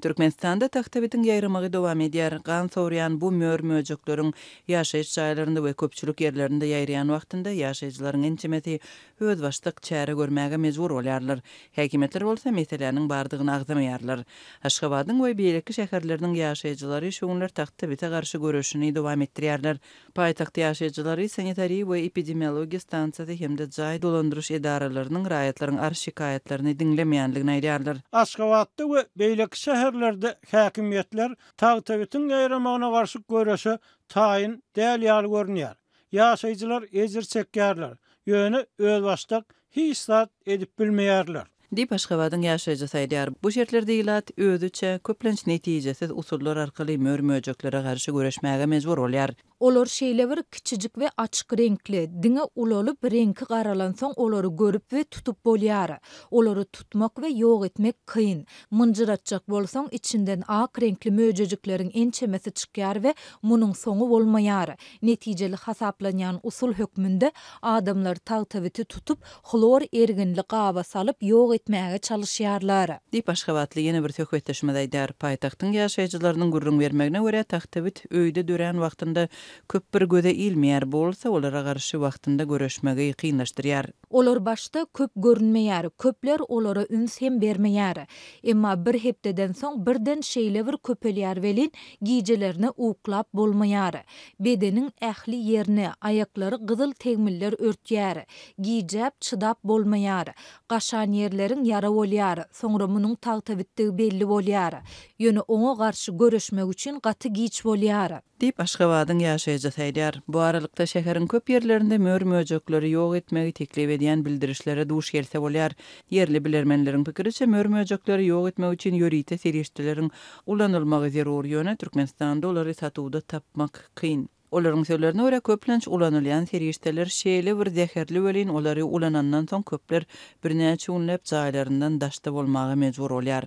Türkmenistanda taxtabitin ýaýramagy dowam edýär. Gan sowrayan bu möjeklerin ýaşaýyş jaýlarynda we köpçülik ýerlerinde ýaýrayan wagtynda ýaşaýjylaryň ençemeti öz başlyk çäre görmäge mejbur bolýarlar. Häkimetler bolsa meseleniň bardygyny agzamaýarlar. Aşgabatyň we beýleki şäherleriniň ýaşaýjylary şoňlar taxtabite garşy görüşini dowam etdirýärler. Paýtaxt ýaşaýjylary sanitari we epidemiologiýa stansiýasy hemde jaý dolandyryş edaralarynyň raýatlaryň arşikaýatlaryny dinlemeýänligini aýdýarlar. Aşgabatda we beýleki şäherlerde häkimetler taxtabitin ýaýramagyna garşy görüşe taýin däl ýaly görünýär. Ýaşaýjylar ejir çekýärler. Ýöne öz başlyk hissat edip bilmeýärler. Dip Aşgabatyň ýaşaýjysy aýdýar. Bu şertlerde ilat özüçe köplenç netijesiz usullar arkaly möjekleri garşy görüşmäge mejbur bolýar. Olar şeýleber kiçijik we açyk renkli, diňe ulolup renki garalansoň olary görüp we tutup bolýar. Olary tutmak we ýok etmek kyn. Mınjyratjak bolsaň içinden ak renkli möjejiklerin ençemesi çykýar we munyň soňu bolmaýar. Netijeli hasaplanýan usul hökmünde adamlar taxtabiti tutup xlor erginli gaba salyp ýok etmäge çalışýarlar. Dip Aşgabatly ýene bir töhbetleşmede aýdýar. Paýtagtyň ýaşaýjylarynyň gürrüň bermegine görä taxtabit öýde dören wagtynda köp bir göze ilmeýär bolsa, olara garşy wagtynda görüşmegi kynlaşdyrýar. Olar başta köp görünmeýär, köpler olara üns hem bermeýär. Emma bir hepdeden soň birden şeýle bir köpelýär welin giýjelerini uklap bolmaýar. Bedeniň ähli ýerini, aýaklary gyzyl tegmiller örtýär. Giýjäp çydap bolmaýar. Gaşan ýerleriň ýara bolýar. Soňra munyň taxtabitdigi belli bolýar. Ýöne oňa garşy görüşmek üçin gaty giýiç bolýar. Dip Aşgabatyň ýaşaýjysy aýdýar. Bu aralykda şäheriň köp ýerlerinde möjekleri ýok etmegi teklip edýän bildirişlere duş gelse bolýar. Yerli bilermenleriň pikiriçe möjekleri ýok etmek üçin ýörite serişdeleriň ulanylmagy zerur ýöne Türkmenistanda olary satuwda tapmak kyn. Olaryň sözlerine görä köplenç ulanylýan serişdeler şeýle bir zäherli welin olary ulanandan soň köpler birnäçe günläp jaýlaryndan daşda bolmagy mejbur bolýar.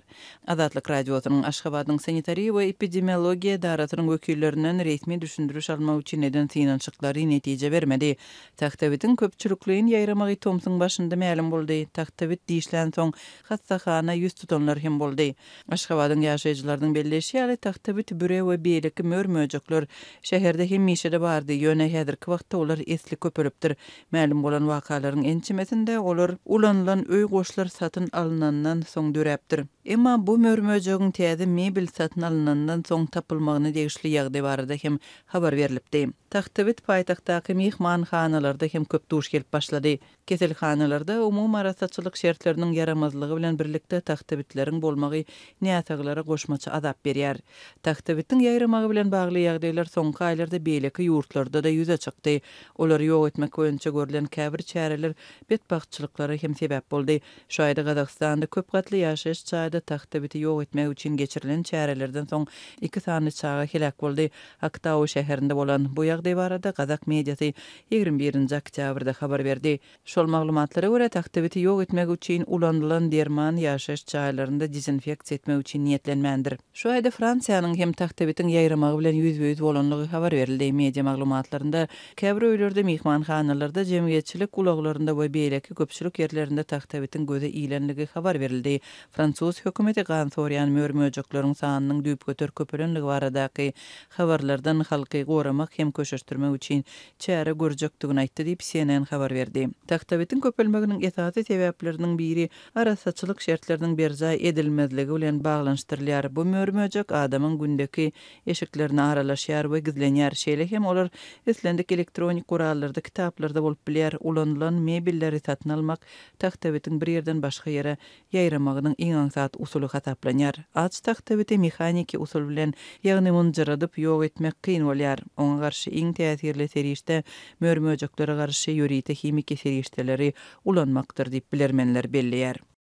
Azatlyk radiosynyň Aşgabatyň sanitari we epidemiologiýa daratynyň wekillerinden resmi düşündiriş almak üçin neden synançyklary netije bermedi. Taxtabitin köpçülikliğin ýaýramagy Tomsyň başynda ma'lum boldy. Taxtabit diýişlän soň hassahana ýüz tutanlar hem boldy. Aşgabatyň ýaşaýjylarynyň belleşi ýaly taxtabit büre we beýleki möjekler şäherde hem işede bardy. Ýöne häzirki wagtda olar esli köpelipdir. Ma'lum bolan wakalaryň ençemesinde olar ulanylan öý goşlar satyn alynandan soň döräpdir. Emma bu möjegiň täze mebel satyn alynandan soň tapylmagyny degişli ýagdaý barada hem habar berilipdi. Taxtabit paýtagtdaky mehmanhanalarda hem köp duş gelip başlady. Keselhanalarda umum arasatçylyk şertleriniň yaramazlygy bilen birlikde taxtabitleriň bolmagy näçaglara goşmaçy azap berýär. Taxtabitiň ýaýramagy bilen bagly ýagdaýlar soňky aýlarda beýleki ýurtlarda da ýüze çykdy. Olar ýok etmek boýunça görülen käbir çäreler betbaxtçylyklara hem sebäp boldy. Şu aýda Gazagstanda köp gatly ýaşaýyş çaýda taxtabiti ýok etmek üçin geçirilen çärelerden soň 2 sany çaga helak boldy. Aktaw şäherinde bolan bu ýagdaý barada Gazak mediasy 21-nji oktýabrda habar berdi. Şol maglumatlara görä taxtabiti ýok etmek üçin ulanylan derman ýaşaýyş çaýlarynda dezinfeksiýa etmek üçin niýetlenmändir. Şu aýda Fransiýanyň hem taxtabitin ýaýramagy bilen ýüz-ýüz bolanlygy habar berildi. Media maglumatlarynda käbir öýlerde, mehmanhanalarda, jemgyýetçilik ulaglarynda we beýleki köpçülik ýerlerinde taxtabitin göze ilenligi habar berildi. Fransuz hökümeti gan sorýan möjekleriň sanynyň düýp göter köpelenligi baradaky habarlardan halky goramak hem köşeşdirmek üçin çäre görjekdigini aýtdy diýip CNN habar berdi. Taxtabitin köpelmeginiň esasy sebäpleriniň biri arasatçylyk şertleriniň berjä edilmezligi bilen baglanşdyrylýar. Bu möjek adamyň gündeki eşiklerini aralaşýar we gizlenýär. Şeýle hem olar eslendik elektronik gurallarda, kitaplarda bolup bilýär. Ulanylan mebelleri satyn almak taxtabitiň bir ýerden başga ýere ýaýramagynyň iň aňsat usuly hasaplanýar. Aç taxtabiti mehaniki usul bilen ýagny mınjyradyp ýok etmek kyn bolýar. Oňa garşy iň täsirli serişde möjeklere garşy ýörite himiki serişdeleri ulanmakdyr diýip bilermenler belliýär.